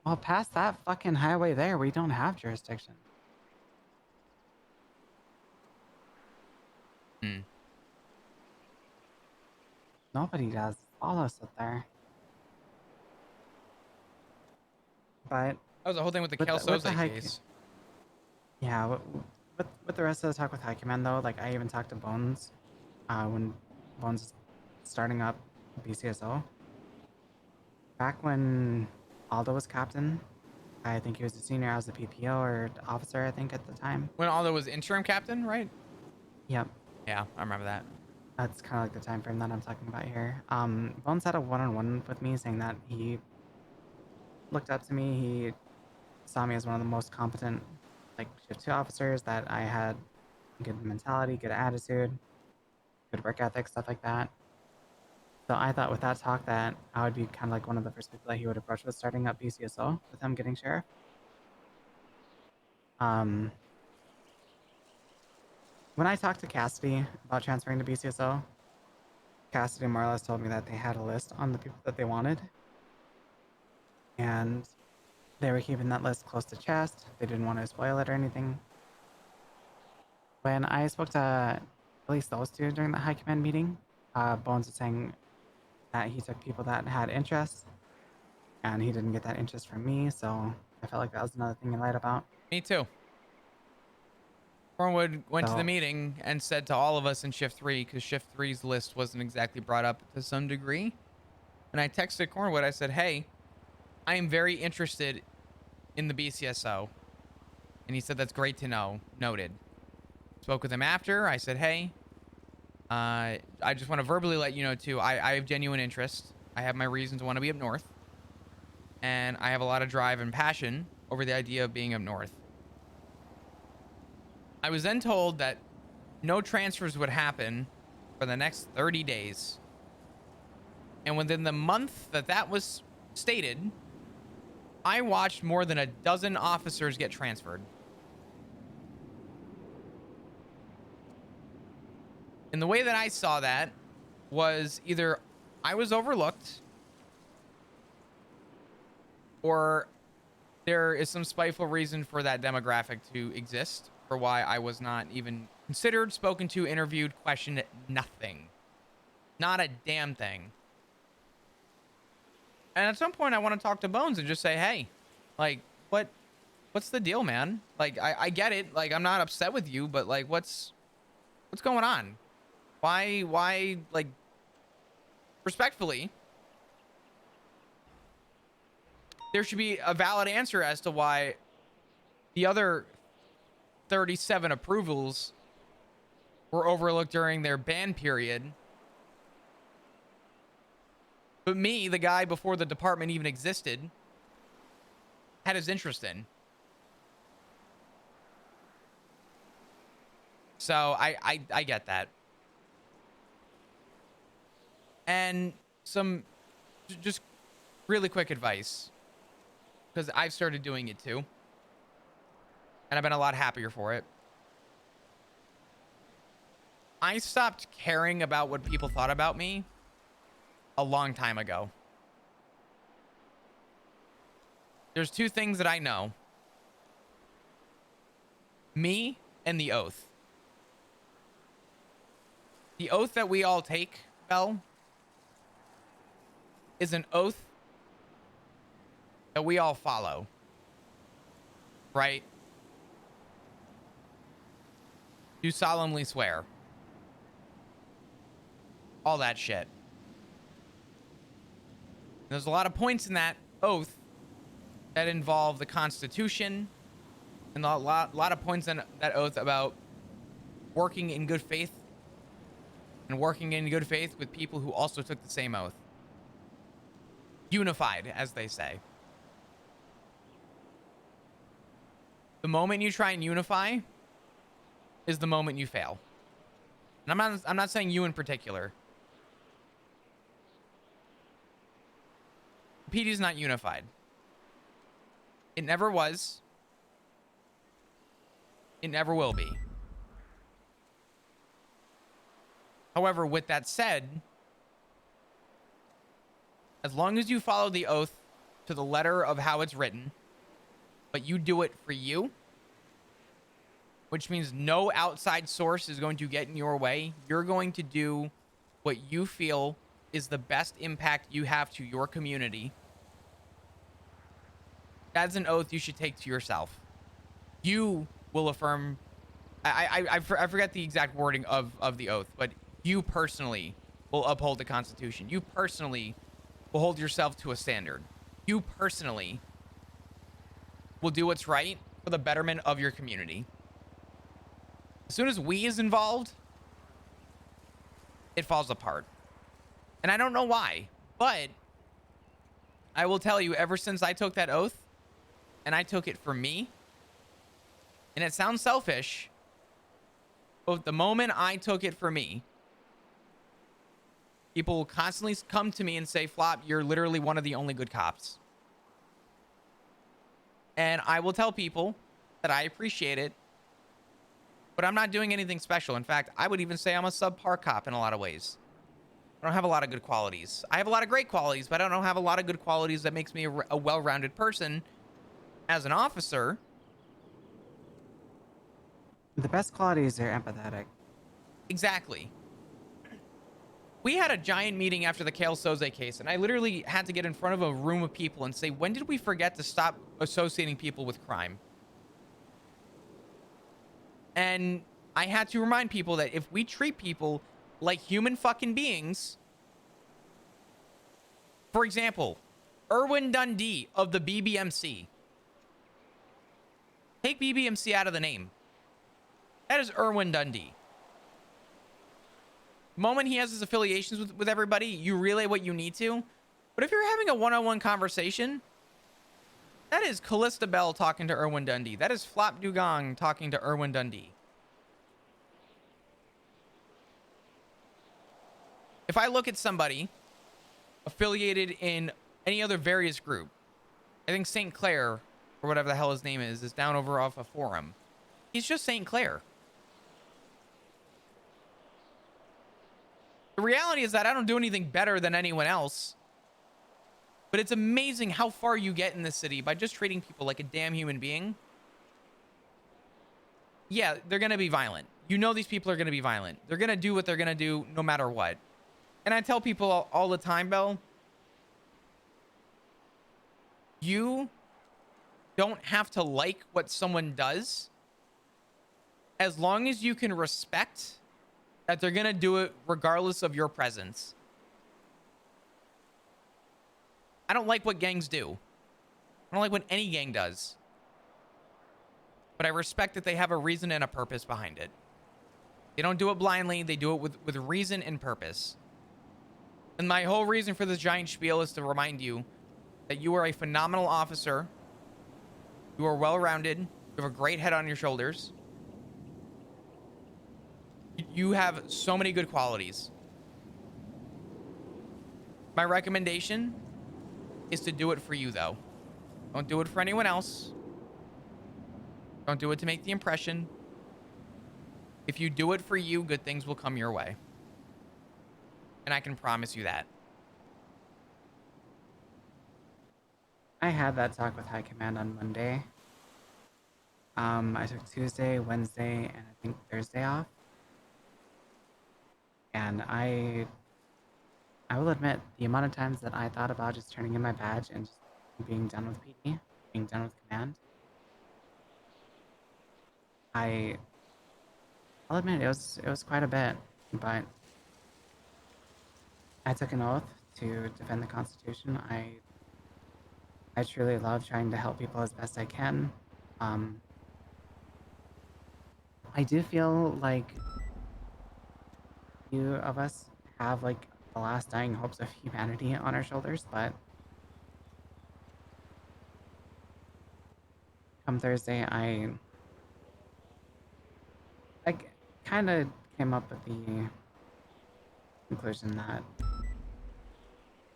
Well, past that fucking highway there, we don't have jurisdiction. Hmm. Nobody does. All us up there. But That was the whole thing with the with the Kelsoze hike, case. yeah. With the rest of the talk with High Command though, like I even talked to Bones, when Bones is starting up BCSO. Back when Aldo was captain, I think he was a senior. I was a PPO or officer, I think at the time. When Aldo was interim captain, right? Yep. Yeah, I remember that. That's kind of like the time frame that I'm talking about here. Bones had a one-on-one with me, saying that he looked up to me. He saw me as one of the most competent, like shift two officers. That I had good mentality, good attitude, good work ethic, stuff like that. So I thought with that talk that I would be kind of like one of the first people that he would approach with starting up BCSO with him getting sheriff. Um, when I talked to Cassidy about transferring to BCSO, Cassidy more or less told me that they had a list on the people that they wanted, and they were keeping that list close to chest. They didn't want to spoil it or anything. When I spoke to at least those two during the high command meeting, Bones was saying that he took people that had interest, and he didn't get that interest from me. So I felt like that was another thing he lied about. Me too. Cornwood went to the So meeting and said to all of us in Shift 3, because Shift three's list wasn't exactly brought up to some degree. And I texted Cornwood, I said, hey, I am very interested in the BCSO. And he said, that's great to know. Noted. Spoke with him after. I said, hey, I just want to verbally let you know, too, I have genuine interest. I have my reasons to want to be up north. And I have a lot of drive and passion over the idea of being up north. I was then told that no transfers would happen for the next 30 days. And within the month that was stated, I watched more than a dozen officers get transferred. And the way that I saw that was either I was overlooked or there is some spiteful reason for that demographic to exist for why I was not even considered, spoken to, interviewed, questioned, nothing. Not a damn thing. And at some point I want to talk to Bones and just say, hey, like, what's the deal, man? Like, I get it. Like, I'm not upset with you, but like, what's going on? Why, like, respectfully, there should be a valid answer as to why the other 37 approvals were overlooked during their ban period. But me, the guy before the department even existed, had his interest in. So I get that. And some just really quick advice, because I've started doing it too. And I've been a lot happier for it. I stopped caring about what people thought about me a long time ago. There's two things that I know. Me and the oath. The oath that we all take, Bell, is an oath that we all follow. Right? Do solemnly swear. All that shit. There's a lot of points in that oath that involve the Constitution, and a lot of points in that oath about working in good faith and working in good faith with people who also took the same oath. Unified, as they say. The moment you try and unify is the moment you fail. And I'm not saying you in particular. PD is not unified. It never was. It never will be. However, with that said, as long as you follow the oath to the letter of how it's written, but you do it for you, which means no outside source is going to get in your way. You're going to do what you feel is the best impact you have to your community. That's an oath you should take to yourself. You will affirm. I forget the exact wording of the oath, but you personally will uphold the Constitution. You personally will hold yourself to a standard. You personally will do what's right for the betterment of your community. As soon as we is involved, it falls apart. And I don't know why, but I will tell you, ever since I took that oath, and I took it for me, and it sounds selfish, but the moment I took it for me, people will constantly come to me and say, Flop, you're literally one of the only good cops. And I will tell people that I appreciate it, but I'm not doing anything special. In fact, I would even say I'm a subpar cop in a lot of ways. I don't have a lot of good qualities. I have a lot of great qualities, but I don't have a lot of good qualities that makes me a well-rounded person as an officer. The best qualities are empathetic. Exactly. We had a giant meeting after the Kale Soze case, and I literally had to get in front of a room of people and say, when did we forget to stop associating people with crime? And I had to remind people that if we treat people like human fucking beings, for example, Irwin Dundee of the BBMC. Take BBMC out of the name. That is Irwin Dundee. The moment he has his affiliations with everybody, you relay what you need to. But if you're having a one-on-one conversation, that is Callista Bell talking to Irwin Dundee. That is Flop Dugong talking to Irwin Dundee. If I look at somebody affiliated in any other various group, I think St. Clair, or whatever the hell his name is down over off a forum. He's just St. Clair. The reality is that I don't do anything better than anyone else. But it's amazing how far you get in this city by just treating people like a damn human being. Yeah, they're going to be violent. You know these people are going to be violent. They're going to do what they're going to do no matter what. And I tell people all the time, Bell, you don't have to like what someone does as long as you can respect that they're going to do it regardless of your presence. I don't like what gangs do. I don't like what any gang does. But I respect that they have a reason and a purpose behind it. They don't do it blindly. They do it with reason and purpose. And my whole reason for this giant spiel is to remind you that you are a phenomenal officer. You are well-rounded. You have a great head on your shoulders. You have so many good qualities. My recommendation is to do it for you, though. Don't do it for anyone else. Don't do it to make the impression. If you do it for you, good things will come your way. And I can promise you that. I had that talk with High Command on Monday. I took Tuesday, Wednesday, and I think Thursday off. And I will admit, the amount of times that I thought about just turning in my badge and just being done with PD, being done with command, I'll admit it was quite a bit, but I took an oath to defend the Constitution. I truly love trying to help people as best I can. I do feel like few of us have like the last dying hopes of humanity on our shoulders, but come Thursday, I kind of came up with the conclusion that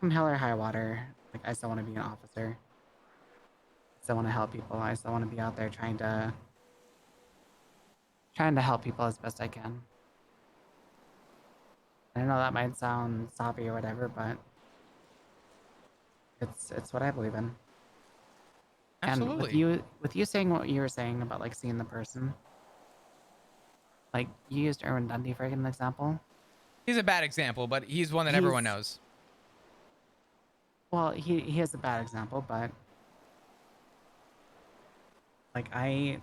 come hell or high water, like I still want to be an officer. I still want to help people. I still want to be out there trying to help people as best I can. I know that might sound soppy or whatever, but It's what I believe in. And Absolutely. with you saying what you were saying about like seeing the person, like you used Erwin Dundee for an example. He's a bad example, but he's one that everyone He's knows. well, he is a bad example, but like I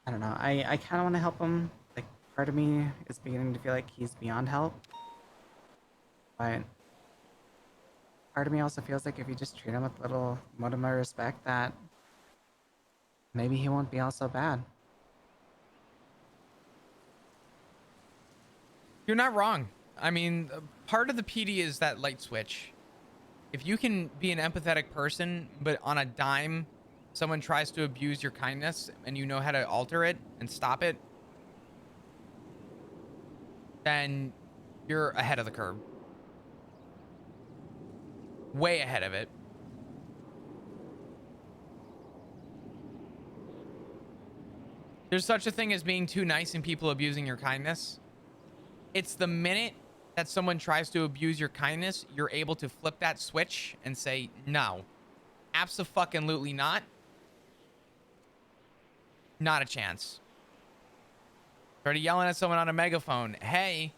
don't know. I kind of want to help him. Like part of me is beginning to feel like he's beyond help, but part of me also feels like if you just treat him with a little modicum of respect, that maybe he won't be all so bad. You're not wrong. I mean, part of the PD is that light switch. If you can be an empathetic person, but on a dime, someone tries to abuse your kindness and you know how to alter it and stop it, then you're ahead of the curve. Way ahead of it. There's such a thing as being too nice and people abusing your kindness. It's the minute that someone tries to abuse your kindness, you're able to flip that switch and say, no, abso-fucking-lutely not. Not a chance. Started yelling at someone on a megaphone. Hey,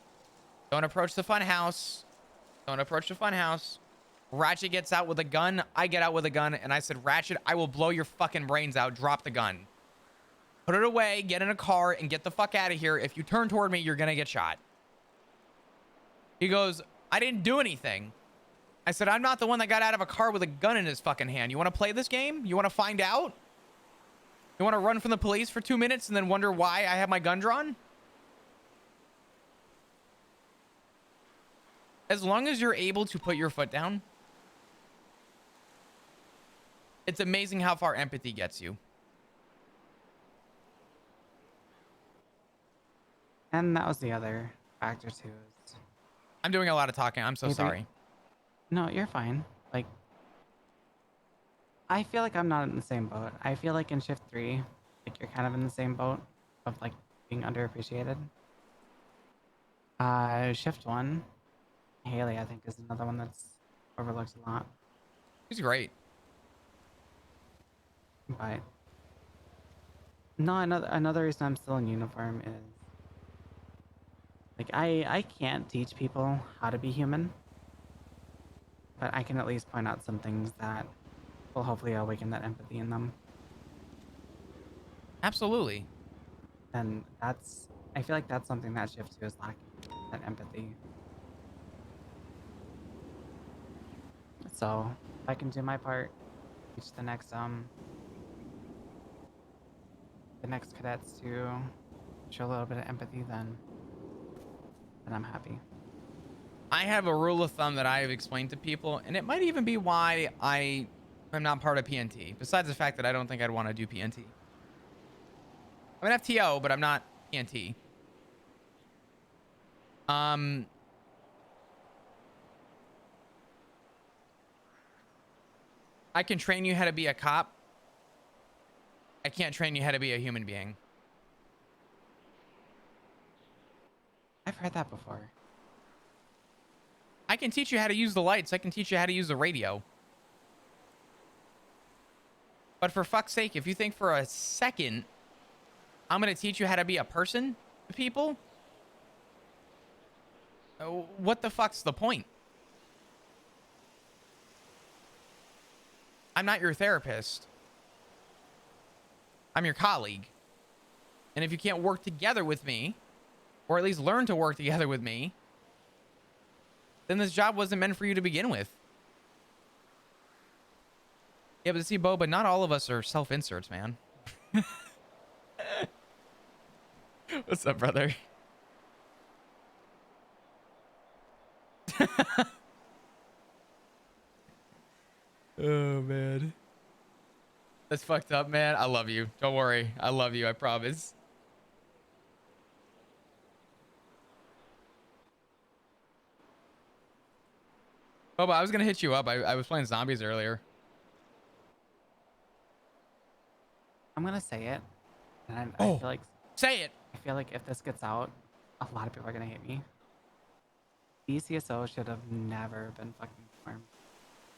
don't approach the fun house. Don't approach the fun house. Ratchet gets out with a gun. I get out with a gun. And I said, Ratchet, I will blow your fucking brains out. Drop the gun. Put it away. Get in a car and get the fuck out of here. If you turn toward me, you're going to get shot. He goes, I didn't do anything. I said, I'm not the one that got out of a car with a gun in his fucking hand. You want to play this game? You want to find out? You want to run from the police for 2 minutes and then wonder why I have my gun drawn? As long as you're able to put your foot down, it's amazing how far empathy gets you. And that was the other factor too. Is I'm doing a lot of talking. I'm so either sorry. no, you're fine. Like I feel like I'm not in the same boat. I feel like in shift 3, like you're kind of in the same boat of like being underappreciated. Shift 1, Haley I think is another one that's overlooked a lot. He's great. But no, another reason I'm still in uniform is like I can't teach people how to be human, but I can at least point out some things that will hopefully awaken that empathy in them. Absolutely. And that's I feel like that's something that shift 2 is lacking, that empathy. So if I can do my part, teach the next cadets to show a little bit of empathy, then I'm happy. I have a rule of thumb that I have explained to people, and it might even be why I am not part of PNT, besides the fact that I don't think I'd want to do PNT. I'm an FTO, but I'm not PNT. Um, I can train you how to be a cop. I can't train you how to be a human being. I've heard that before. I can teach you how to use the lights. I can teach you how to use the radio. But for fuck's sake, if you think for a second I'm going to teach you how to be a person to people, what the fuck's the point? I'm not your therapist. I'm your colleague. And if you can't work together with me, or at least learn to work together with me, then this job wasn't meant for you to begin with. Yeah, but see, Bo, but not all of us are self-inserts, man. What's up, brother? Oh, man. That's fucked up, man. I love you. Don't worry. I love you. I promise. Oh, but I was going to hit you up. I was playing zombies earlier. I'm gonna say it, and I Oh, feel like say it. if this gets out, a lot of people are gonna hate me. BCSO should have never been fucking formed.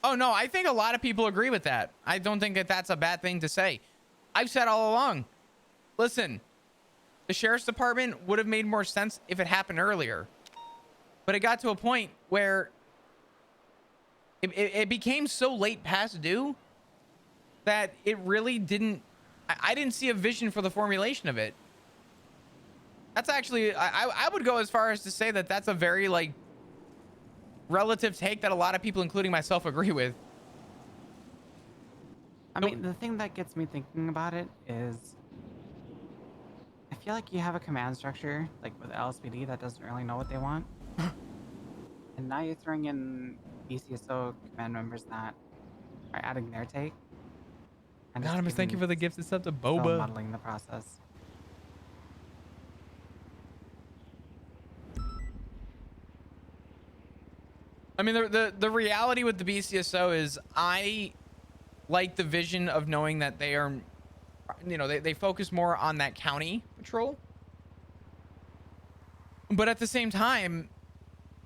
Oh no, I think a lot of people agree with that. I don't think that that's a bad thing to say. I've said all along, listen, the sheriff's department would have made more sense if it happened earlier. But it got to a point where it became so late past due that it really didn't, I didn't see a vision for the formulation of it. That's actually, I would go as far as to say that that's a very like relative take that a lot of people, including myself, agree with. I mean, the thing that gets me thinking about it is I feel like you have a command structure, like with LSPD, that doesn't really know what they want. And now you're throwing in BCSO command members that are adding their take. And it's Anonymous, thank you even for the gifted sub to so Boba. muddling the process. I mean, the reality with the BCSO is I like the vision of knowing that they are, you know, they focus more on that county patrol. But at the same time,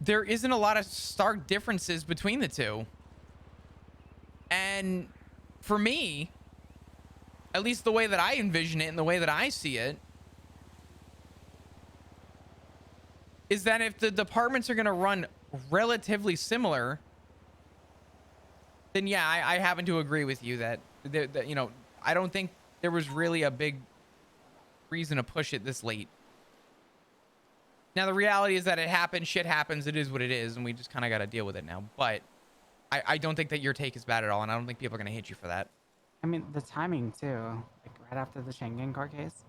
there isn't a lot of stark differences between the two. And for me, at least the way that I envision it and the way that I see it, is that if the departments are going to run relatively similar, then yeah, I happen to agree with you that, you know, I don't think there was really a big reason to push it this late. Now, the reality is that it happened, shit happens, it is what it is, and we just kind of got to deal with it now. But I don't think that your take is bad at all, and I don't think people are going to hate you for that. I mean, the timing too, like right after the Schengen court case,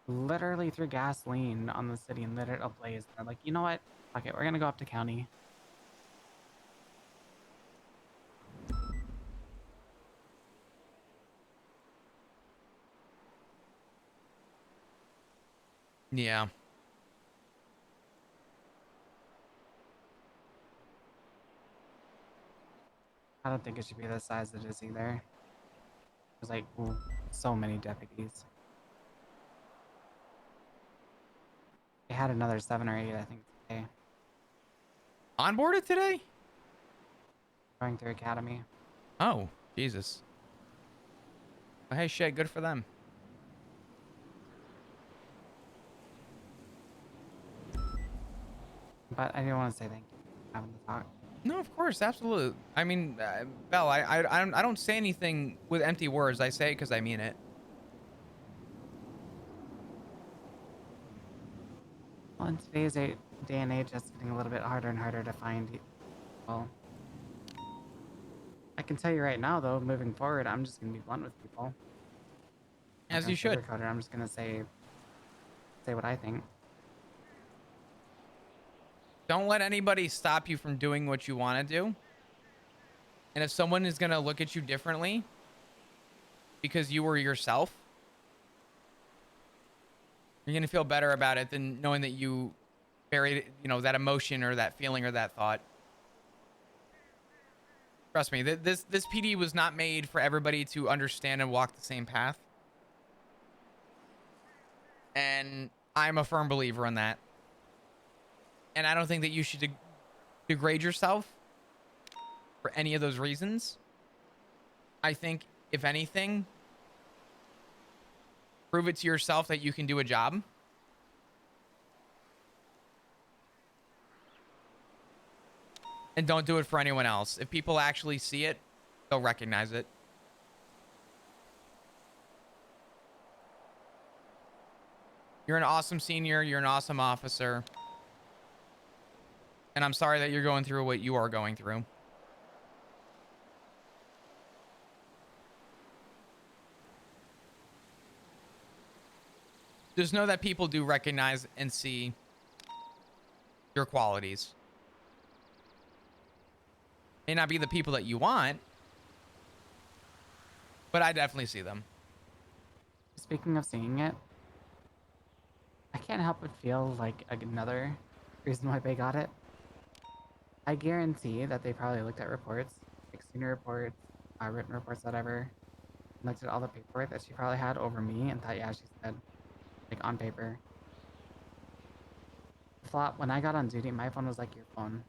literally threw gasoline on the city and lit it ablaze. They're like, you know what? Okay, we're gonna go up to county. Yeah. I don't think it should be the size it is either. There's like so many deputies. They had another 7 or 8, I think, today Onboarded today? going through academy. Oh, Jesus. Well, hey, shit, good for them. But I do want to say thank you for having the talk. No, of course, absolutely. I mean, Bell, I don't say anything with empty words. I say it because I mean it. Well, in today's day and age, it's getting a little bit harder and harder to find people. I can tell you right now, though, moving forward, I'm just gonna be blunt with people. I'm not As gonna you should. sugarcoat it. I'm just gonna say what I think. Don't let anybody stop you from doing what you want to do. And if someone is going to look at you differently because you were yourself, you're going to feel better about it than knowing that you buried, you know, that emotion or that feeling or that thought. Trust me, this PD was not made for everybody to understand and walk the same path. And I'm a firm believer in that. And I don't think that you should degrade yourself for any of those reasons. I think, if anything, prove it to yourself that you can do a job. And don't do it for anyone else. If people actually see it, they'll recognize it. You're an awesome senior. You're an awesome officer. And I'm sorry that you're going through what you are going through. Just know that people do recognize and see your qualities. May not be the people that you want, but I definitely see them. Speaking of seeing it, I can't help but feel like another reason why they got it. I guarantee that they probably looked at reports, like senior reports, written reports, whatever, and looked at all the paperwork that she probably had over me and thought, yeah, she's good, like on paper. The Flop, when I got on duty, my phone was like your phone.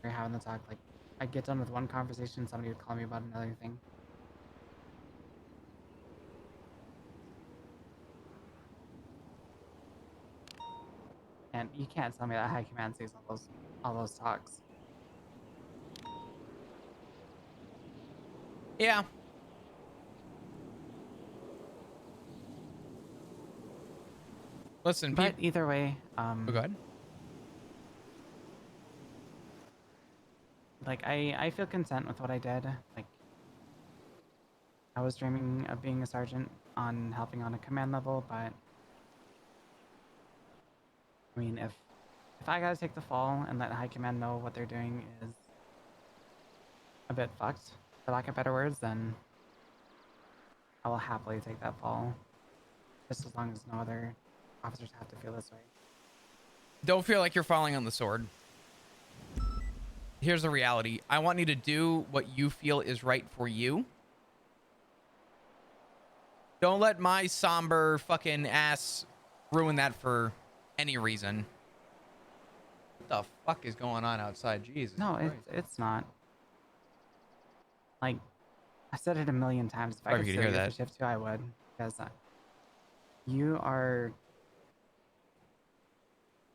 We are having the talk. Like, I'd get done with one conversation, somebody would call me about another thing. And you can't tell me that high command sees all those talks. Yeah. Listen, But either way, oh, go ahead. like I feel content with what I did. Like, I was dreaming of being a sergeant on helping on a command level, but I mean, if I gotta take the fall and let high command know what they're doing is a bit fucked, for lack of better words, then I will happily take that fall, just as long as no other officers have to feel this way. Don't feel like you're falling on the sword. Here's the reality. I want you to do what you feel is right for you. Don't let my somber fucking ass ruin that for any reason. What the fuck is going on outside? Jesus No, Christ. it's not. Like, I said it a million times. If I Sorry could for you to sit hear here for that. shift 2, I would. Because you are...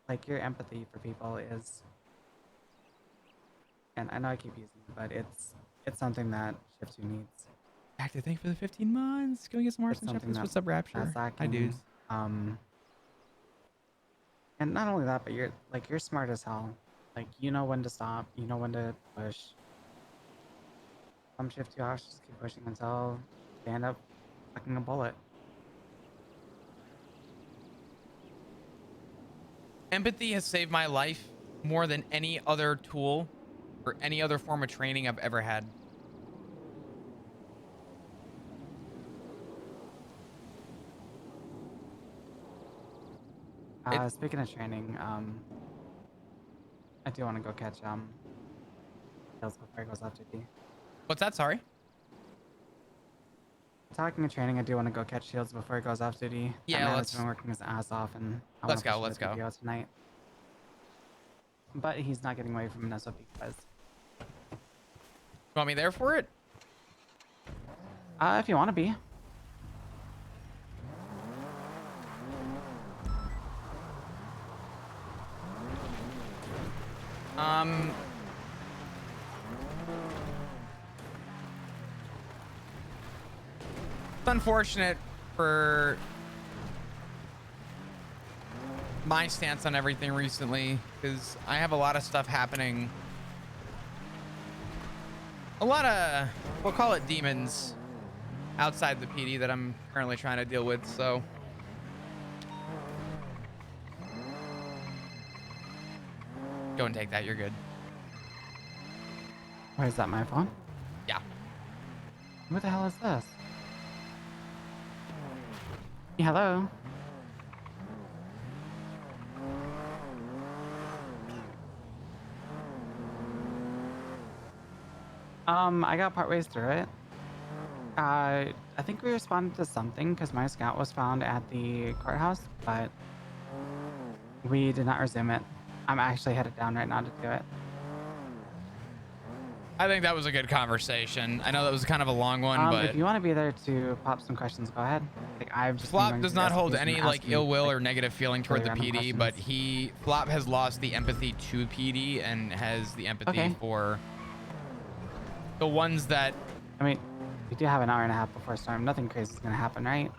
Like, your empathy for people is... And I know I keep using it, but it's something that shift 2 needs. Active, thank you for the 15 months. Go get some It's Arson something Shepherds. that What's up, that's Rapture? Hi, lacking. dudes. And not only that, but you're smart as hell. Like, you know when to stop, you know when to push. Some shift 2 hours just keep pushing until they end up fucking a bullet. Empathy has saved my life more than any other tool or any other form of training I've ever had. It, Speaking of training, I do want to go catch Tails before he goes off duty. what's that? Sorry. Talking of training, I do want to go catch Shields before he goes off duty. That Yeah, man has been working his ass off, and I want let's to push go. him Let's to go. PPO tonight. But he's not getting away from an SOP quiz. You want me there for it? If you want to be. It's unfortunate for my stance on everything recently because I have a lot of stuff happening. A lot of, we'll call it demons outside the PD that I'm currently trying to deal with. So go and take that. You're good. Where is that, my phone? Yeah. What the hell is this? Yeah, hello? I got part ways through it. I think we responded to something because my scout was found at the courthouse, but we did not resume it. I'm actually headed down right now to do it. I think that was a good conversation. I know that was kind of a long one, but if you want to be there to pop some questions, go ahead. Like, I've just been Flop going does through the not hold SOPs and any like asking, ill will like, or negative feeling toward really the random PD, but questions. Flop has lost the empathy to PD and has the empathy for the ones that. I mean, we do have an hour and a half before storm. Nothing crazy is gonna happen, right?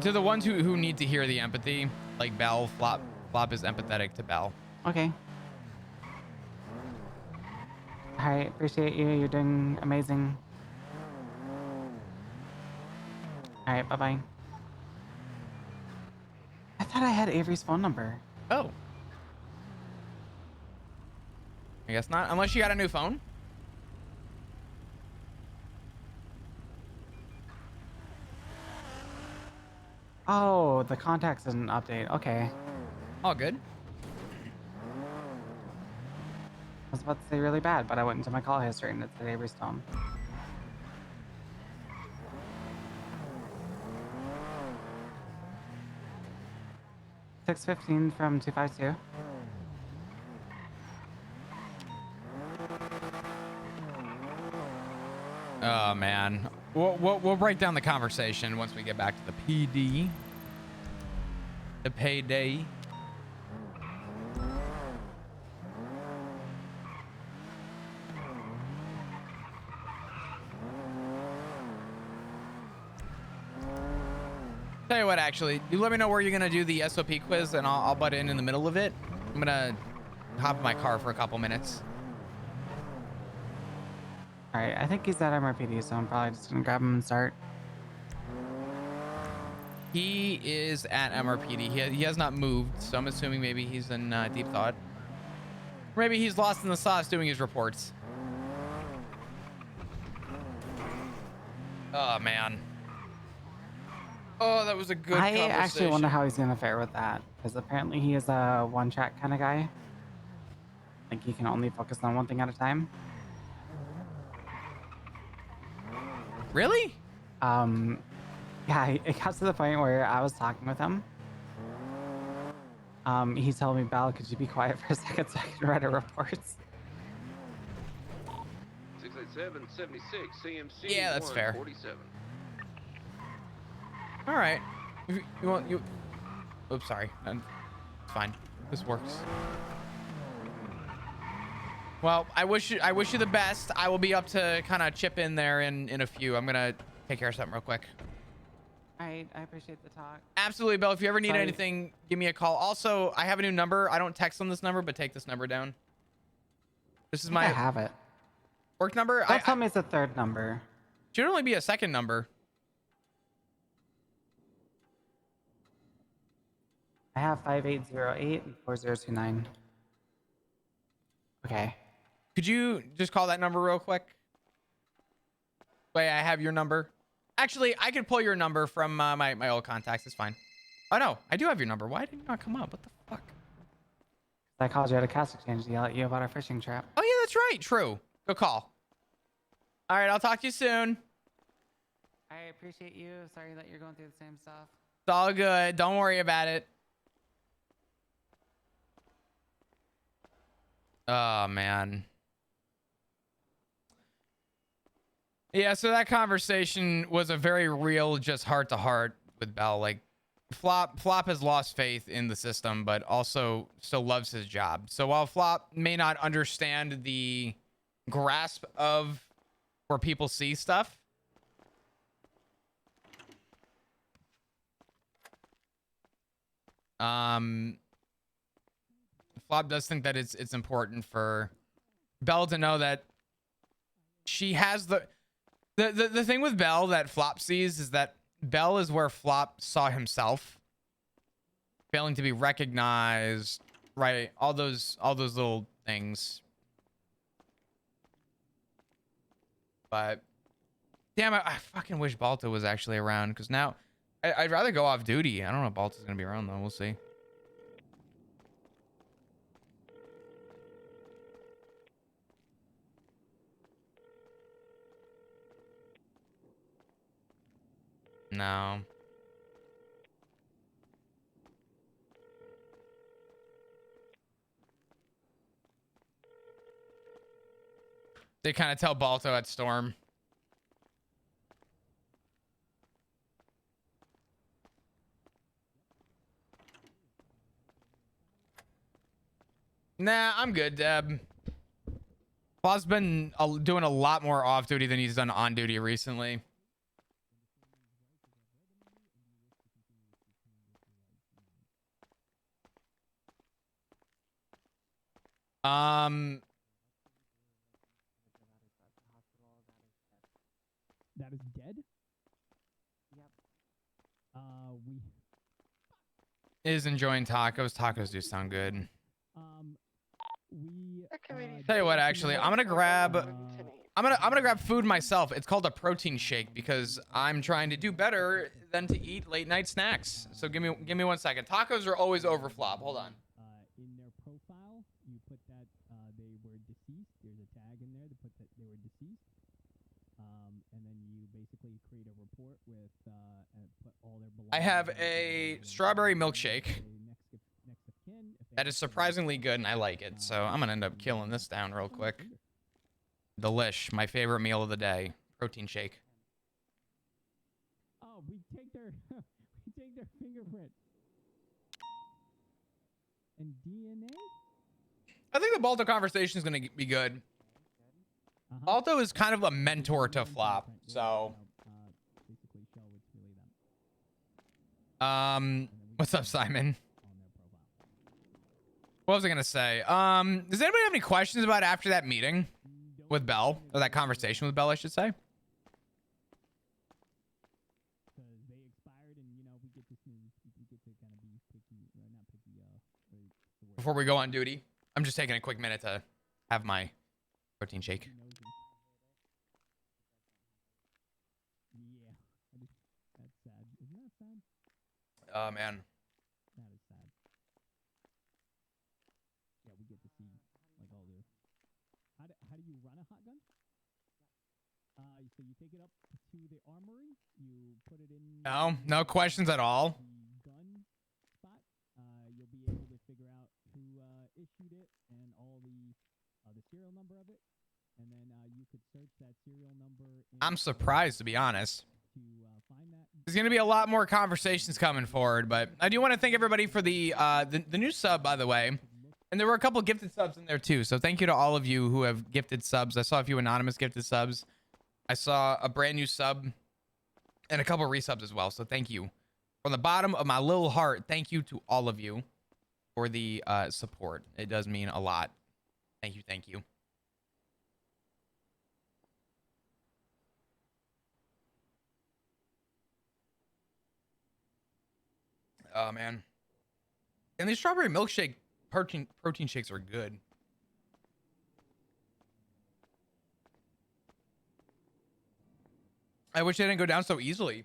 To the ones who need to hear the empathy, like Bell, Flop is empathetic to Bell. Okay. All right, appreciate you. You're doing amazing. All right, bye-bye. I thought I had Avery's phone number. Oh. I guess not, unless you got a new phone. Oh, the contacts didn't update. Okay. All good. I was about to say really bad, but I went into my call history and it said Avery's phone. $615 from 252. Oh man, we'll break down the conversation once we get back to the PD, the payday. Tell you what, actually, you let me know where you're gonna do the SOP quiz, and I'll butt in the middle of it. I'm gonna hop in my car for a couple minutes. All right, I think he's at MRPD, so I'm probably just gonna grab him and start. He is at MRPD. He has not moved, so I'm assuming maybe he's in deep thought. Or maybe he's lost in the sauce doing his reports. Oh man. Oh, that was a good conversation. I actually wonder how he's gonna fare with that, because apparently he is a one-track kind of guy. Like he can only focus on one thing at a time. Really? Yeah, it got to the point where I was talking with him. He told me, Bal, could you be quiet for a second so I can write a reports? 687-76 CMC. Yeah, that's fair. 147. All right. You want you? Oops, sorry. It's fine. This works. Well, I wish you the best. I will be up to kind of chip in there in a few. I'm gonna take care of something real quick. All right, I appreciate the talk. Absolutely, Bill. If you ever need anything, give me a call. Also, I have a new number. I don't text on this number, but take this number down. This is my I have it. work number. Don't tell me it's a third number. Should only be a second number. I have 5808 and 4029. Okay. Could you just call that number real quick? Wait, I have your number. Actually, I could pull your number from my old contacts. It's fine. Oh, no. I do have your number. Why did it not come up? What the fuck? I called you at a cast exchange to yell at you about our fishing trap. Oh, yeah, that's right. True. Go call. All right, I'll talk to you soon. I appreciate you. Sorry that you're going through the same stuff. It's all good. Don't worry about it. Oh, man. Yeah, so that conversation was a very real, just heart-to-heart with Bell. Like, Flop has lost faith in the system, but also still loves his job. So while Flop may not understand the grasp of where people see stuff, Flop does think that it's important for Bell to know that she has the thing with Bell that Flop sees is that Bell is where Flop saw himself, failing to be recognized, right? All those little things. But damn, I fucking wish Balto was actually around, because now I'd rather go off duty. I don't know if Balto's gonna be around though. We'll see. No. They kind of tell Balto at Storm. Nah, I'm good, Deb. Bob's been doing a lot more off duty than he's done on duty recently. That is dead? Yep. We Is enjoying tacos. Tacos do sound good. we Tell you what, actually, I'm gonna grab food myself. It's called a protein shake because I'm trying to do better than to eat late night snacks. So give me 1 second. Tacos are always over Flop. Hold on. in their profile, you put that they were deceased. There's a tag in there to put that they were deceased. And then you basically create a report with and put all their belongings. I have a strawberry milkshake Next of kin, that is surprisingly good, and I like it. So I'm gonna end up killing this down real quick. Delish, my favorite meal of the day. protein shake. Oh, we take their we take their fingerprint and DNA. I think the Balto conversation is going to be good. Balto is kind of a mentor to Flop, so Basically show it's really them. what's up, Simon? What was I gonna say? Does anybody have any questions about after that meeting with Bell, or that conversation with Bell, I should say? Because they expired, and we get to kind of be picky, not picky. Before we go on duty, I'm just taking a quick minute to have my protein shake. Yeah, that's sad. Isn't that sad? Oh man. That is sad. Yeah, we get to see like all the. How do you run a hot gun? So you take it up to the armory. You put it in. No questions at all. The gun spot. You'll be able to figure out who issued it and all the serial number of it, and then you could search that serial number. I'm surprised, to be honest. To find that. There's going to be a lot more conversations coming forward, but I do want to thank everybody for the new sub, by the way. And there were a couple gifted subs in there too. So thank you to all of you who have gifted subs. I saw a few anonymous gifted subs. I saw a brand new sub and a couple resubs as well. So thank you. From the bottom of my little heart, thank you to all of you for the support. It does mean a lot. Thank you. Thank you. Oh man. And these strawberry milkshake protein shakes are good. I wish they didn't go down so easily.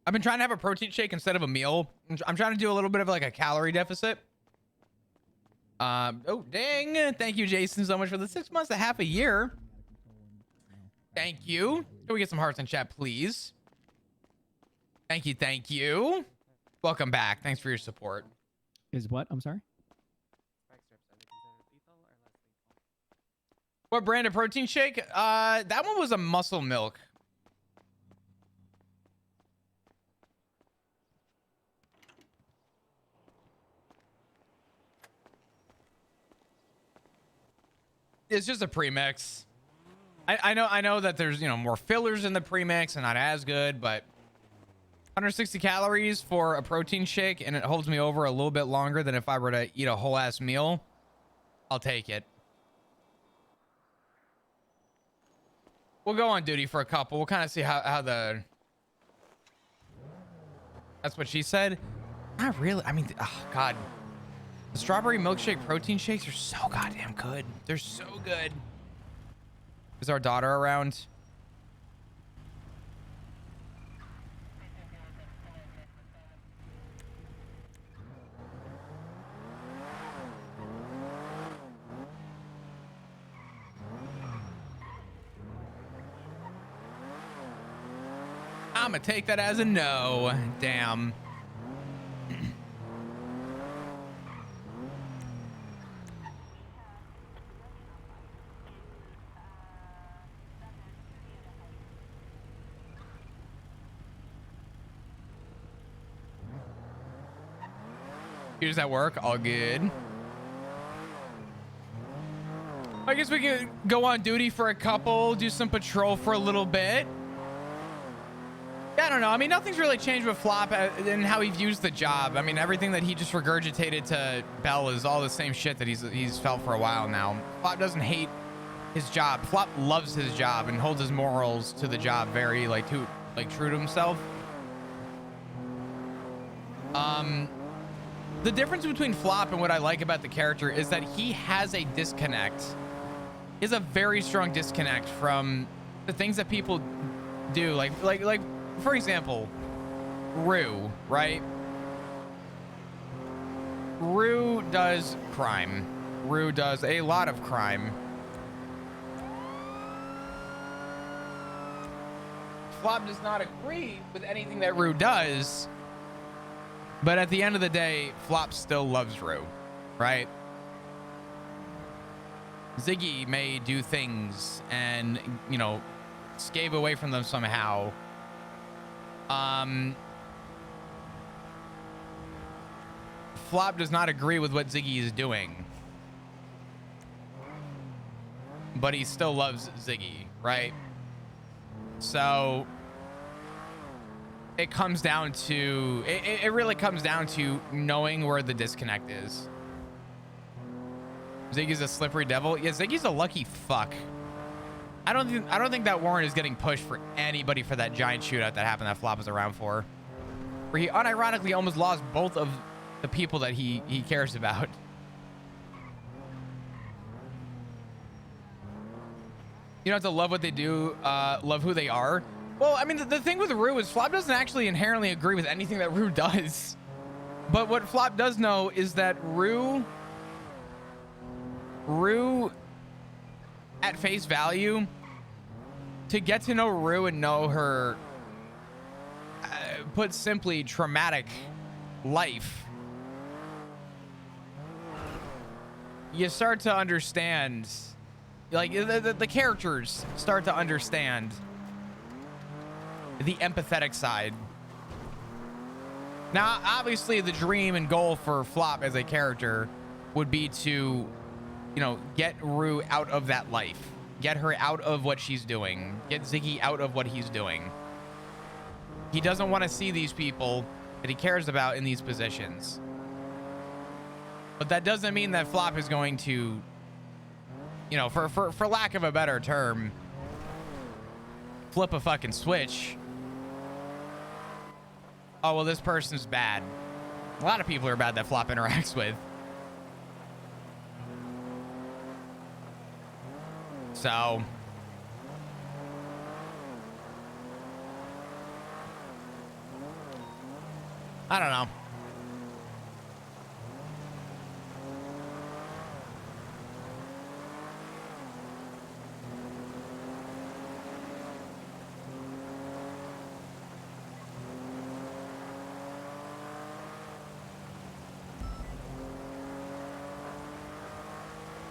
I've been trying to have a protein shake instead of a meal. I'm trying to do a little bit of like a calorie deficit. Oh, dang. Thank you, Jason, so much for the 6 months to half a year. Thank you. Can we get some hearts in chat, please? Thank you. Thank you. Welcome back. Thanks for your support. Is what? I'm sorry. What brand of protein shake? That one was a muscle milk. It's just a premix. I know that there's, more fillers in the premix and not as good, but 160 calories for a protein shake, and it holds me over a little bit longer than if I were to eat a whole ass meal. I'll take it. We'll go on duty for a couple. We'll kind of see how the... That's what she said. Not really. I mean, oh God. The strawberry milkshake protein shakes are so goddamn good. They're so good. Is our daughter around? I'm gonna take that as a no. Damn. Here's that work. All good. I guess we can go on duty for a couple, do some patrol for a little bit. Yeah, I don't know. I mean, nothing's really changed with Flop and how he views the job. I mean, everything that he just regurgitated to Bell is all the same shit that he's felt for a while now. Flop doesn't hate his job. Flop loves his job and holds his morals to the job very true to himself. The difference between Flop and what I like about the character is that he has a disconnect. He has a very strong disconnect from the things that people do. Like for example, Rue, right? Rue does crime. Rue does a lot of crime. Flop does not agree with anything that Rue does. But at the end of the day, Flop still loves Rue, right? Ziggy may do things and, you know, scave away from them somehow. Flop does not agree with what Ziggy is doing, but he still loves Ziggy, right? So it comes down to, it really comes down to knowing where the disconnect is. Ziggy's a slippery devil. Yeah, Ziggy's a lucky fuck. I don't think that warrant is getting pushed for anybody for that giant shootout that happened that Flop was around for, where he unironically almost lost both of the people that he cares about. You don't have to love what they do, love who they are. Well, I mean, the thing with Rue is Flop doesn't actually inherently agree with anything that Rue does. But what Flop does know is that Rue at face value, to get to know Rue and know her, put simply, traumatic life, you start to understand, like, the characters start to understand the empathetic side. Now, obviously, the dream and goal for Flop as a character would be to, you know, get Rue out of that life. Get her out of what she's doing. Get Ziggy out of what he's doing. He doesn't want to see these people that he cares about in these positions. But that doesn't mean that Flop is going to, you know, for lack of a better term, flip a fucking switch. Oh, well, this person's bad. A lot of people are bad that Flop interacts with. So I don't know.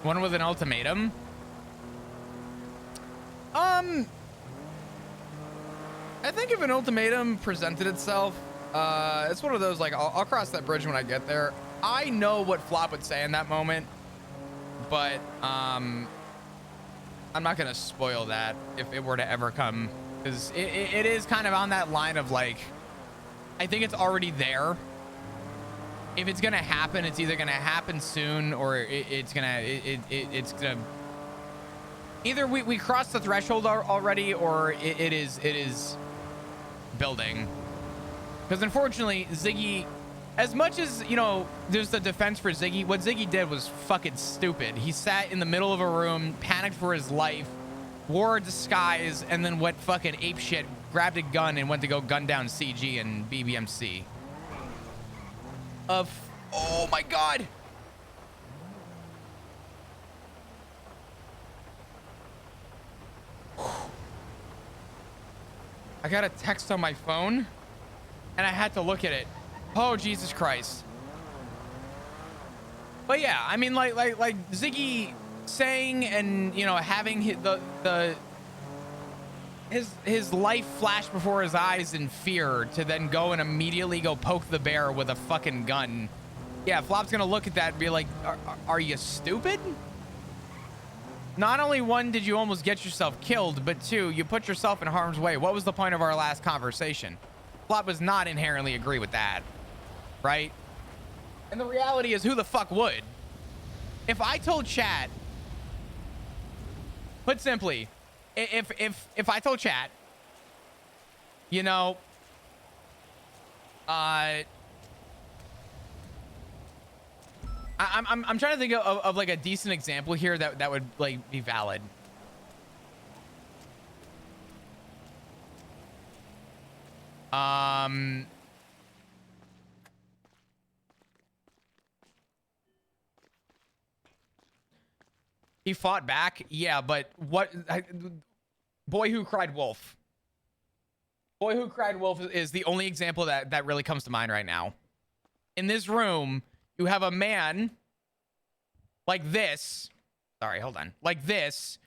One with an ultimatum. I think if an ultimatum presented itself, it's one of those, like, I'll cross that bridge when I get there. I know what Flop would say in that moment, but I'm not gonna spoil that if it were to ever come, because it is kind of on that line of, like, I think it's already there. If it's gonna happen, it's either gonna happen soon, or it's gonna either we crossed the threshold already, or it is building. Because unfortunately, Ziggy, as much as, you know, there's the defense for Ziggy, what Ziggy did was fucking stupid. He sat in the middle of a room, panicked for his life, wore a disguise, and then went fucking ape shit, grabbed a gun, and went to go gun down CG and BBMC. Oh my god. I got a text on my phone and I had to look at it. Oh, Jesus Christ. But yeah, I mean, like Ziggy saying, and, you know, having his life flash before his eyes in fear, to then go and immediately go poke the bear with a fucking gun. Yeah, Flop's gonna look at that and be like, are you stupid? Not only, one, did you almost get yourself killed, but two, you put yourself in harm's way. What was the point of our last conversation? Flop does not inherently agree with that, right? And the reality is, who the fuck would? If I told chat, put simply, if I told chat, you know, I'm trying to think of like a decent example here that would, like, be valid. He fought back, yeah, but what? Boy Who Cried Wolf. Boy Who Cried Wolf is the only example that really comes to mind right now. In this room, you have a man like this Sorry, hold on. Like this.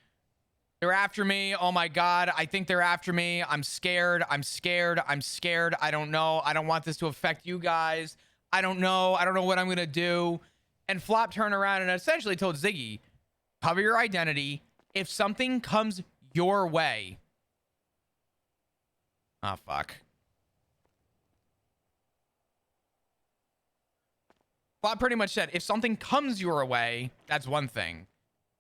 They're after me. Oh my God. I think they're after me. I'm scared. I'm scared. I'm scared. I don't know. I don't want this to affect you guys. I don't know. I don't know what I'm going to do. And Flop turned around and essentially told Ziggy, cover your identity. If something comes your way. Oh, fuck. Flop pretty much said, if something comes your way, that's one thing.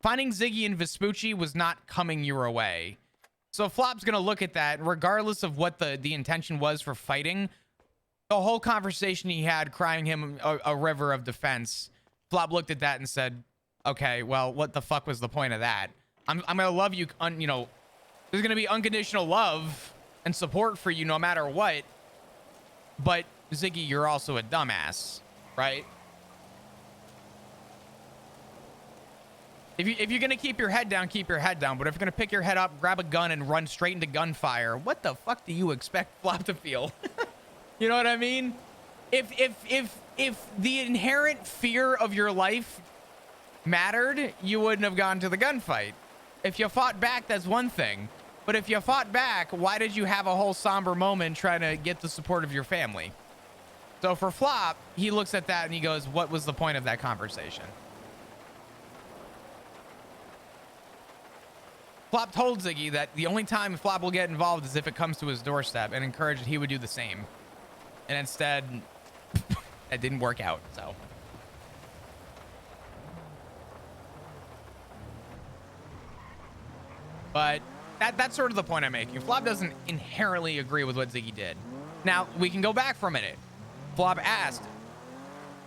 Finding Ziggy and Vespucci was not coming your way. So Flop's going to look at that, regardless of what the intention was for fighting. The whole conversation he had, crying him a river of defense, Flop looked at that and said, okay, well, what the fuck was the point of that? I'm going to love you, you know, there's going to be unconditional love and support for you no matter what. But Ziggy, you're also a dumbass, right? If you're going to keep your head down, keep your head down. But if you're going to pick your head up, grab a gun, and run straight into gunfire, what the fuck do you expect Flop to feel? You know what I mean? If the inherent fear of your life mattered, you wouldn't have gone to the gunfight. If you fought back, that's one thing. But if you fought back, why did you have a whole somber moment trying to get the support of your family? So for Flop, he looks at that and he goes, what was the point of that conversation? Flop told Ziggy that the only time Flop will get involved is if it comes to his doorstep, and encouraged that he would do the same. And instead, it didn't work out, so. But that's sort of the point I'm making. Flop doesn't inherently agree with what Ziggy did. Now, we can go back for a minute. Flop asked,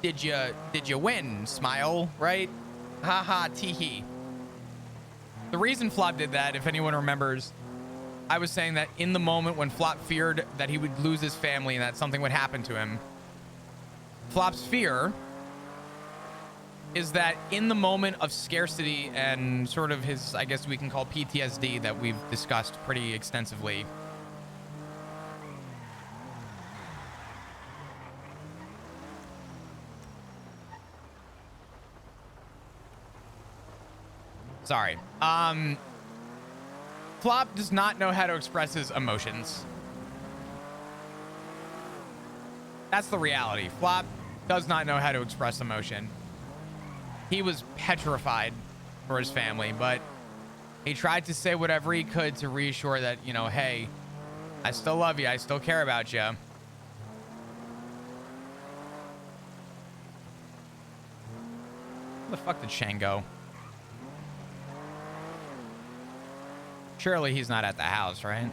did you win? Smile, right? Haha, tee-hee. The reason Flop did that, if anyone remembers, I was saying that in the moment when Flop feared that he would lose his family and that something would happen to him, Flop's fear is that in the moment of scarcity and sort of his, I guess we can call PTSD that we've discussed pretty extensively, sorry. Flop does not know how to express his emotions. That's the reality. Flop does not know how to express emotion. He was petrified for his family, but he tried to say whatever he could to reassure that, you know, hey, I still love you. I still care about you. Where the fuck did Shane go? Surely he's not at the house, right?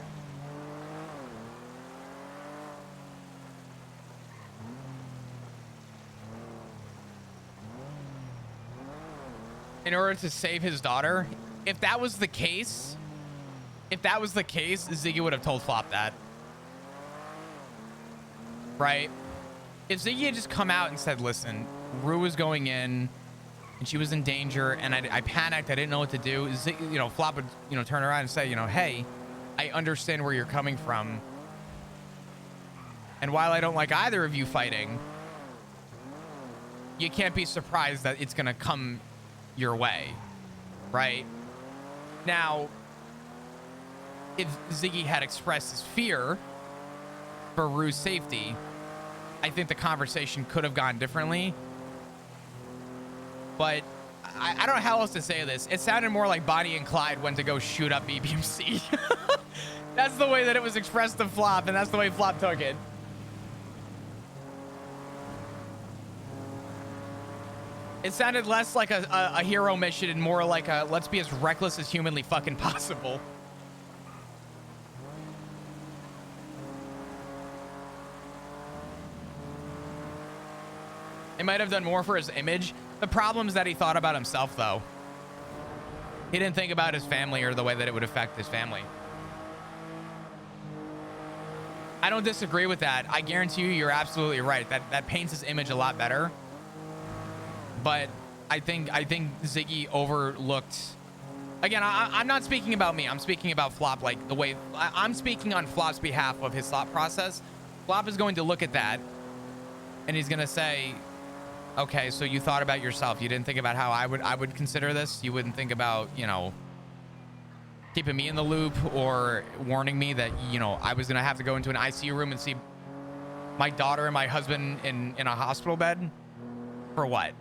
In order to save his daughter, if that was the case, Ziggy would have told Flop that. Right? If Ziggy had just come out and said, listen, Rue was going in and she was in danger and I panicked, I didn't know what to do, you know, Flop would, you know, turn around and say, you know, hey, I understand where you're coming from. And while I don't like either of you fighting, you can't be surprised that it's going to come your way, right? Now, if Ziggy had expressed his fear for Rue's safety, I think the conversation could have gone differently. But I don't know how else to say this. It sounded more like Bonnie and Clyde went to go shoot up BBMC. That's the way that it was expressed to Flop, and that's the way Flop took it. It sounded less like a hero mission and more like a let's be as reckless as humanly fucking possible. It might have done more for his image. The problem is that he thought about himself, though. He didn't think about his family or the way that it would affect his family. I don't disagree with that. I guarantee you, you're absolutely right. That paints his image a lot better. But I think Ziggy overlooked. Again, I'm not speaking about me. I'm speaking about Flop. Like the way I'm speaking on Flop's behalf of his thought process. Flop is going to look at that, and he's going to say, Okay, so you thought about yourself. You didn't think about how I would consider this. You wouldn't think about, you know, keeping me in the loop or warning me that, you know, I was gonna have to go into an ICU room and see my daughter and my husband in a hospital bed. For what?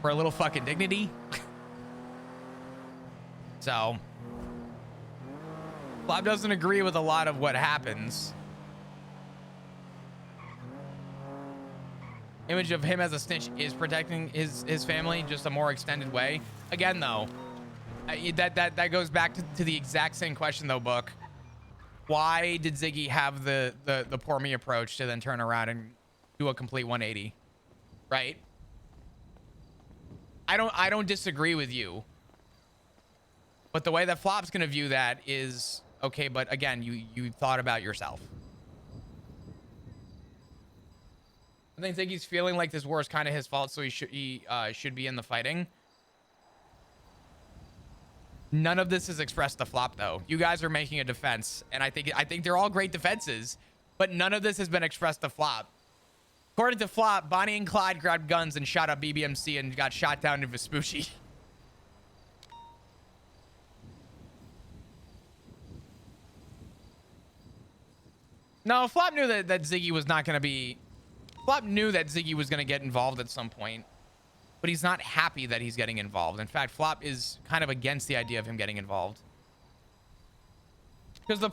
For a little fucking dignity? So Bob doesn't agree with a lot of what happens. Image of him as a snitch is protecting his family, just a more extended way. Again, though, that goes back to the exact same question, though, Book. Why did Ziggy have the poor me approach to then turn around and do a complete 180? Right? I don't disagree with you. But the way that Flop's gonna view that is okay, but again, you thought about yourself. I think Ziggy's feeling like this war is kind of his fault, so he should be in the fighting. None of this is expressed to Flop, though. You guys are making a defense, and I think they're all great defenses, but none of this has been expressed to Flop. According to Flop, Bonnie and Clyde grabbed guns and shot up BBMC and got shot down in Vespucci. No, Flop knew that Ziggy was not going to be... Flop knew that Ziggy was going to get involved at some point, but he's not happy that he's getting involved. In fact, Flop is kind of against the idea of him getting involved. Because the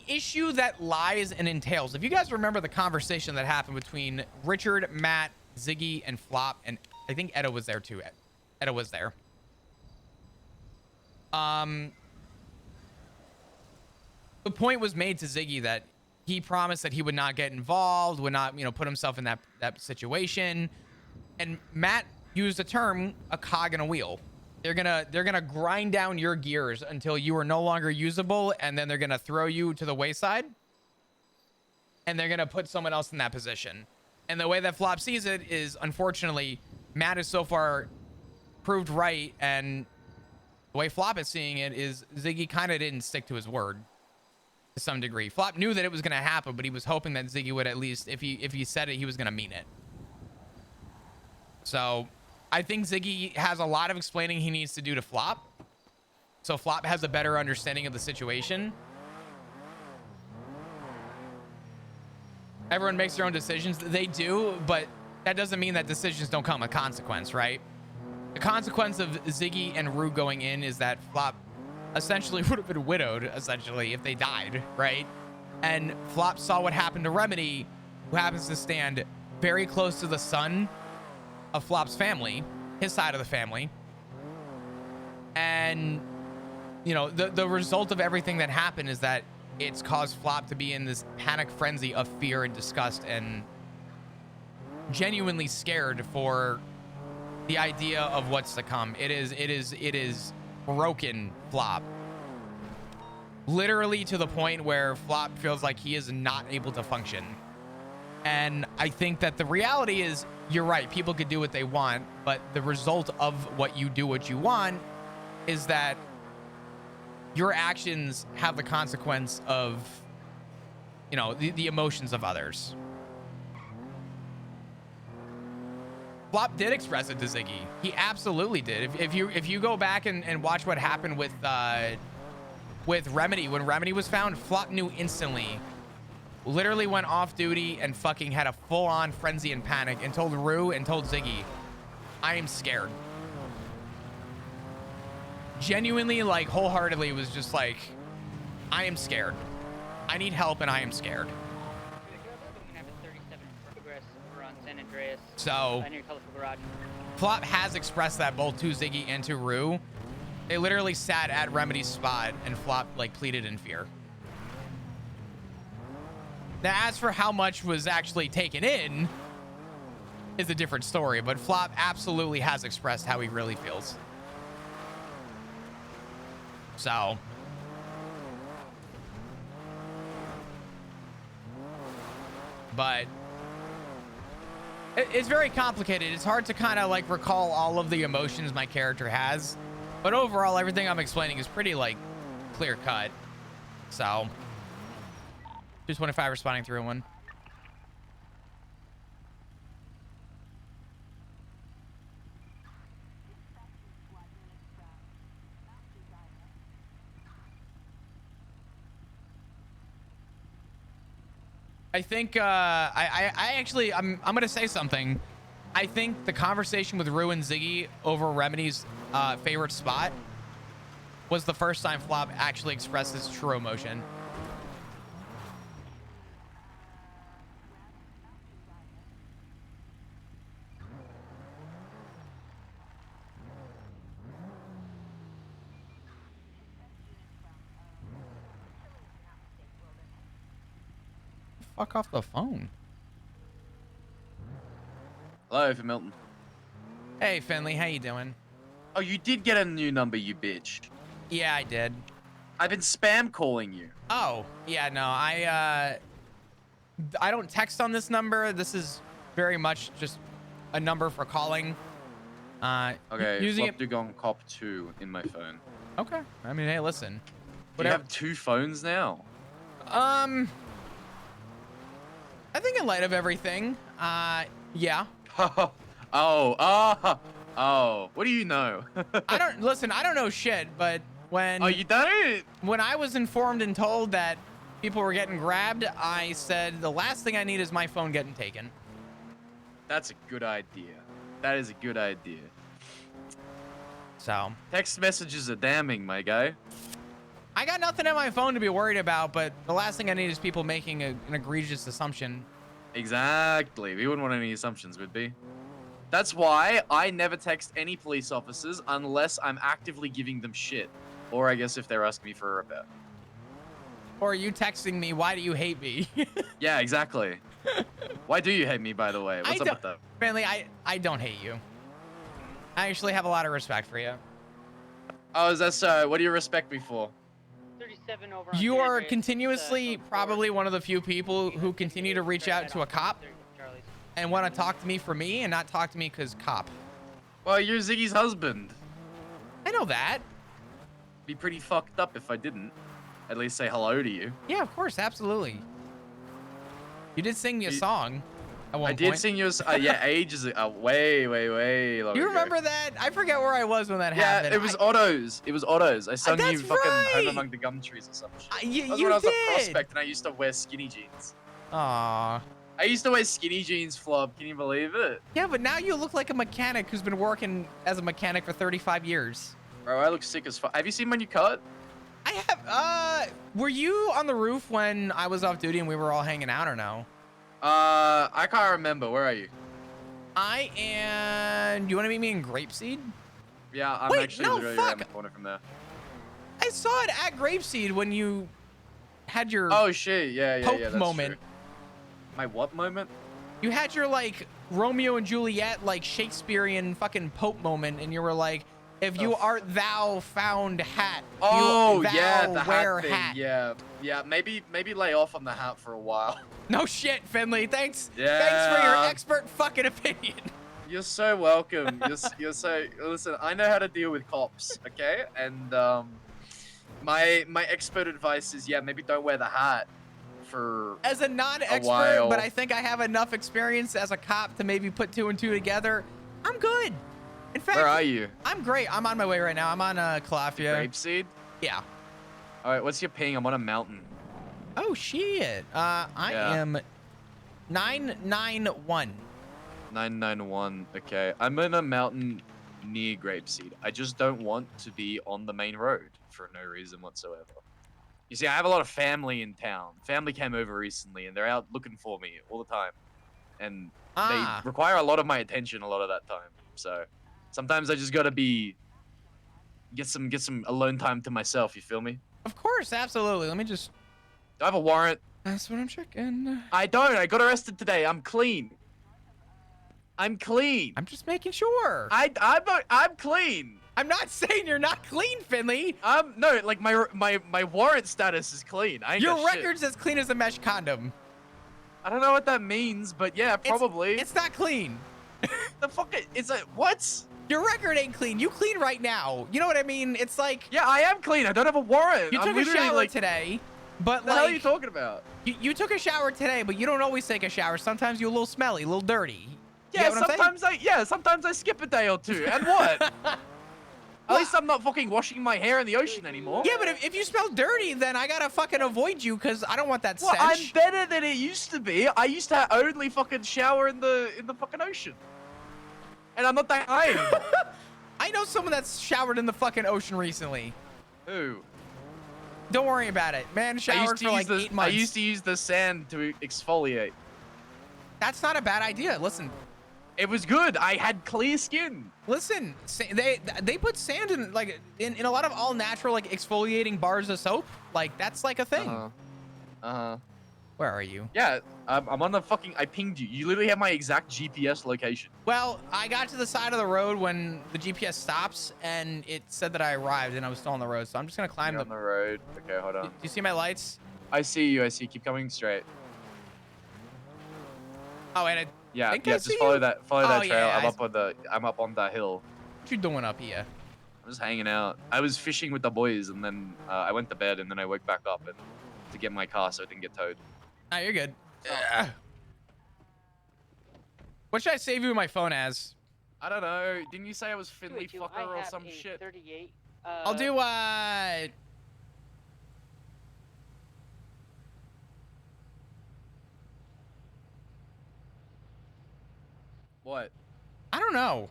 issue that lies and entails, if you guys remember the conversation that happened between Richard, Matt, Ziggy, and Flop, and I think Edda was there too. Edda was there. The point was made to Ziggy that he promised that he would not get involved, would not, you know, put himself in that situation. And Matt used the term a cog in a wheel. They're gonna grind down your gears until you are no longer usable, and then they're gonna throw you to the wayside, and they're gonna put someone else in that position. And the way that Flop sees it is, unfortunately, Matt is so far proved right, and the way Flop is seeing it is Ziggy kind of didn't stick to his word to some degree. Flop knew that it was going to happen, but he was hoping that Ziggy would at least, if he said it, he was going to mean it. So I think Ziggy has a lot of explaining he needs to do to Flop, so Flop has a better understanding of the situation. Everyone makes their own decisions. They do, but that doesn't mean that decisions don't come with consequence, right? The consequence of Ziggy and Rue going in is that Flop essentially would have been widowed, essentially, if they died, right? And Flop saw what happened to Remedy, who happens to stand very close to the son of Flop's family, his side of the family. And, you know, the result of everything that happened is that it's caused Flop to be in this panic frenzy of fear and disgust and genuinely scared for the idea of what's to come. It is broken Flop, literally to the point where Flop feels like he is not able to function. And I think that the reality is, you're right, people could do what they want, but the result of what you do what you want is that your actions have the consequence of, you know, the emotions of others. Flop did express it to Ziggy. He absolutely did. If you go back and watch what happened with Remedy, when Remedy was found, Flop knew instantly. Literally went off duty and fucking had a full-on frenzy and panic and told Rue and told Ziggy, I am scared. Genuinely, like, wholeheartedly was just like, I am scared. I need help and I am scared. So Flop has expressed that both to Ziggy and to Rue. They literally sat at Remedy's spot and Flop like pleaded in fear. Now, as for how much was actually taken in is a different story, but Flop absolutely has expressed how he really feels. So but it's very complicated. It's hard to kind of like recall all of the emotions my character has, but overall everything I'm explaining is pretty like clear cut. So 225 responding through one. I think I actually I'm gonna say something. I think the conversation with Rue and Ziggy over Remedy's favorite spot was the first time Flop actually expressed his true emotion. Fuck off the phone. Hello, for Milton. Hey Finley, how you doing? Oh, you did get a new number, you bitch. Yeah, I did. I've been spam calling you. Oh, yeah, no, I don't text on this number. This is very much just a number for calling. Okay, using it. Flop Dugong Cop 2 in my phone. Okay. I mean, hey, listen. Do you have 2 phones now? I think in light of everything, yeah. Oh, what do you know? I don't know shit, but when Oh, you don't? when I was informed and told that people were getting grabbed, I said the last thing I need is my phone getting taken. That's a good idea. That is a good idea. So Text messages are damning, my guy. I got nothing on my phone to be worried about, but the last thing I need is people making an egregious assumption. Exactly. We wouldn't want any assumptions, would we? That's why I never text any police officers unless I'm actively giving them shit. Or I guess if they're asking me for a repair. Or are you texting me, why do you hate me? Yeah, exactly. Why do you hate me, by the way? What's up with that? Friendly, I don't hate you. I actually have a lot of respect for you. Oh, is that so? What do you respect me for? 37 over on You are Canterbury. continuously probably one of the few people who continue to reach out to a cop Charlie's. and want to talk to me for me and not talk to me because cop. Well, you're Ziggy's husband. I know that. Be pretty fucked up if I didn't. At least say hello to you. Yeah, of course, absolutely. You did sing me a song at one I point. did sing you a yeah, ages way long You ago. remember that? I forget where I was when that Yeah, happened. it was Otto's. It was Otto's. I sung you That's fucking right. Home Among the Gum Trees or some shit. You That was did. when I was a prospect and I used to wear skinny jeans. Aw. I used to wear skinny jeans, Flop. Can you believe it? Yeah, but now you look like a mechanic who's been working as a mechanic for 35 years. Bro, I look sick as fuck. Have you seen my new cut? I have, were you on the roof when I was off duty and we were all hanging out or no? I can't remember. Where are you? I am, do you want to meet me in Grapeseed? Yeah, I'm Wait, actually no, literally fuck. around the corner from there. I saw it at Grapeseed when you had your Oh shit, yeah, Pope that's moment. true. My what moment? You had your like Romeo and Juliet, like Shakespearean fucking Pope moment, and you were like, if you art thou found hat. Oh thou yeah, the wear hat thing. hat. Yeah. Maybe lay off on the hat for a while. No shit, Finley. Thanks. Yeah. Thanks for your expert fucking opinion. You're so welcome. You're so listen. I know how to deal with cops, okay? And my expert advice is maybe don't wear the hat for As a non-expert, while. but I think I have enough experience as a cop to maybe put 2 and 2 together. I'm good. In fact, Where are you? I'm great. I'm on my way right now. I'm on Calafia. Grapeseed? Yeah. All right, what's your ping? I'm on a mountain. Oh shit. I am 991. 991. Okay, I'm in a mountain near Grapeseed. I just don't want to be on the main road for no reason whatsoever. You see, I have a lot of family in town. Family came over recently, and they're out looking for me all the time, and they require a lot of my attention a lot of that time. So sometimes I just gotta get some alone time to myself. You feel me? Of course, absolutely. Let me just. Do I have a warrant? That's what I'm checking. I don't. I got arrested today. I'm clean. I'm clean. I'm just making sure. I'm clean. I'm not saying you're not clean, Finley. No, like my warrant status is clean. I ain't Your got shit. record's as clean as a mesh condom. I don't know what that means, but yeah, probably. It's not clean. The fuck is it? What? Your record ain't clean. You clean right now. You know what I mean? It's like Yeah, I am clean. I don't have a warrant. you I'm took a literally, shower like, today, but What the hell are you like talking about? you took a shower today, but you don't always take a shower. Sometimes you're a little smelly, a little dirty. You Yeah, get what I'm saying? sometimes I skip a day or two. And what? At least I'm not fucking washing my hair in the ocean anymore. Yeah, but if you smell dirty, then I gotta fucking avoid you because I don't want that Well, I'm stench. better than it used to be. I used to only fucking shower in the fucking ocean. And I'm not that high anymore. I know someone that's showered in the fucking ocean recently. Who? Don't worry about it. Man showered for like 8 months. I used to use the sand to exfoliate. That's not a bad idea. Listen, It was good. I had clear skin. listen. They put sand in like in a lot of all natural like exfoliating bars of soap. Like that's like a thing. Where are you? Yeah, I'm on the fucking. I pinged you. You literally have my exact GPS location. Well, I got to the side of the road when the GPS stops, and it said that I arrived, and I was still on the road. So I'm just gonna climb You're on the road. Okay, hold Do on. you see my lights? I see you. I see. Keep coming straight. Oh, and Yeah, think I yeah. see Just follow you. that. Follow Oh, that trail. yeah, I'm up on the hill. what you doing up here? I'm just hanging out. I was fishing with the boys, and then I went to bed, and then I woke back up and to get my car so it didn't get towed. Oh, you're good. Ugh. What should I save you my phone as? I don't know. Didn't you say I was Finley 282, fucker I or have some a shit? 38. I'll do What? I don't know.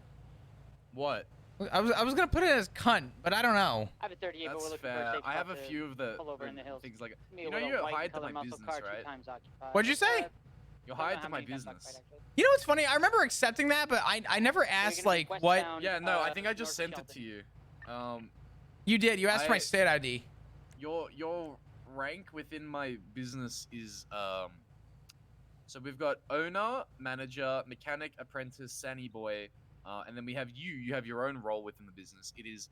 What? I was gonna put it as cunt, but I don't know. I have a 38, but we're That's looking for a fair. safe I have a spot to few of the pull over in the hills. things like. Me You know with a you're white hired to color my muscle business, car, 2 right? times occupied. What'd you say? You're Don't know hired how to my many times business. occupied, actually. You know what's funny? I remember accepting that, but I never So you're asked gonna be like what westbound, Yeah, no, I think I North just sent it Shelton. to you. you did. You asked for my I- state ID. Your rank within my business is so we've got owner, manager, mechanic, apprentice, Sandy boy, and then we have you. You have your own role within the business. It is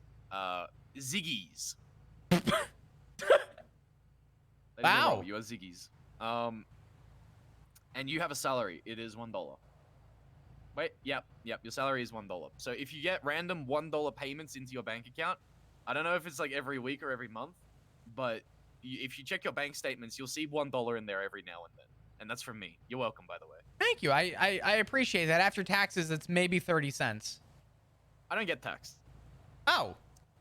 Ziggy's. Wow. You are Ziggy's. And you have a salary. It is $1. Wait, yep. Your salary is $1. So if you get random $1 payments into your bank account, I don't know if it's like every week or every month, but if you check your bank statements, you'll see $1 in there every now and then, and that's from me. You're welcome, by the way. Thank you. I appreciate that. After taxes, it's maybe 30 cents. I don't get taxed. Oh,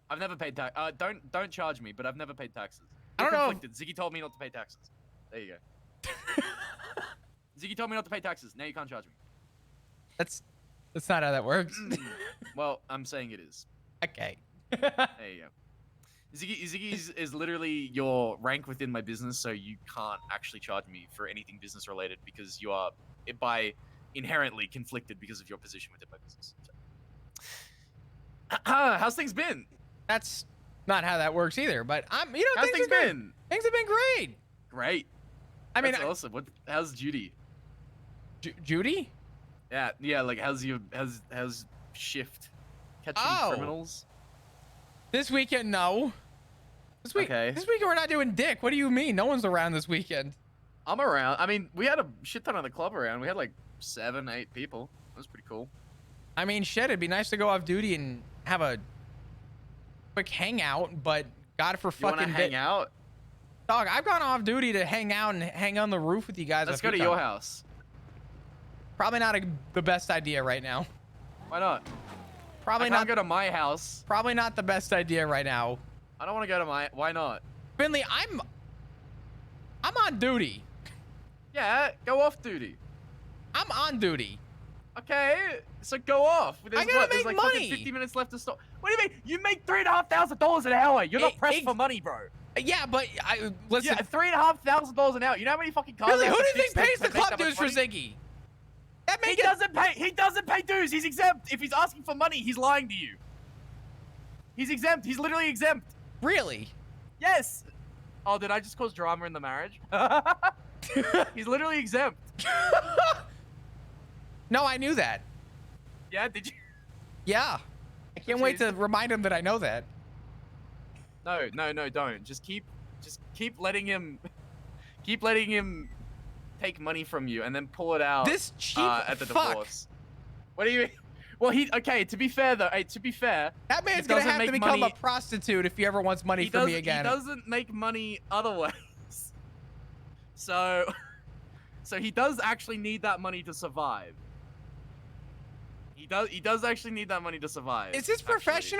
I've never paid tax. Don't charge me, but I've never paid taxes. I don't know if- Conflicted. Ziggy told me not to pay taxes. There you go. Ziggy told me not to pay taxes. Now you can't charge me. that's not how that works. Well, I'm saying it is. Okay. There you go. Ziggy is literally your rank within my business, so you can't actually charge me for anything business related because you are by inherently conflicted because of your position within my business. So. How's things been? That's not how that works either. But How's things have been been? things have been great. Great. I mean, That's awesome. How's Judy? Judy? Yeah. Like how's shift? Catching criminals? This weekend, no. This weekend we're not doing dick. What do you mean? No one's around this weekend. I'm around. I mean, we had a shit ton of the club around. We had like 7, 8 people. That was pretty cool. I mean, shit, it'd be nice to go off duty and have a quick hangout, but God for You wanna fucking hang out? Dog, I've gone off duty to hang out and hang on the roof with you guys. Let's a go few to your times. house. Probably not the best idea right now. Why not? Probably I not. can't go to my house. Probably not the best idea right now. I don't want to go to my. Why not? Finley, I'm on duty. Yeah, go off duty. I'm on duty. Okay, so go off. There's gotta There's make like fucking money. 50 minutes left to stop. What do you mean? You make $3,500 an hour. You're not pressed for money, bro. Yeah, but listen. Yeah, $3,500 an hour. You know how many fucking cars? Finley, I have who to do you think fix pays to the make club that much dues for money? Ziggy? That He make it. doesn't pay. He doesn't pay dues. He's exempt. If he's asking for money, he's lying to you. He's exempt. He's literally exempt. Really? Yes. Oh, did I just cause drama in the marriage? He's literally exempt. No, I knew that. Yeah, did you? Yeah. I can't wait to remind him that I know that. No, don't. Just keep letting him take money from you and then pull it out This cheap at the fuck. divorce. What do you mean? Well, okay, to be fair though, to be fair, That man's he gonna doesn't have to make become money- a prostitute if he ever wants money from me again. He doesn't make money otherwise. So he does actually need that money to survive. He does actually need that money to survive. Is his actually. profession a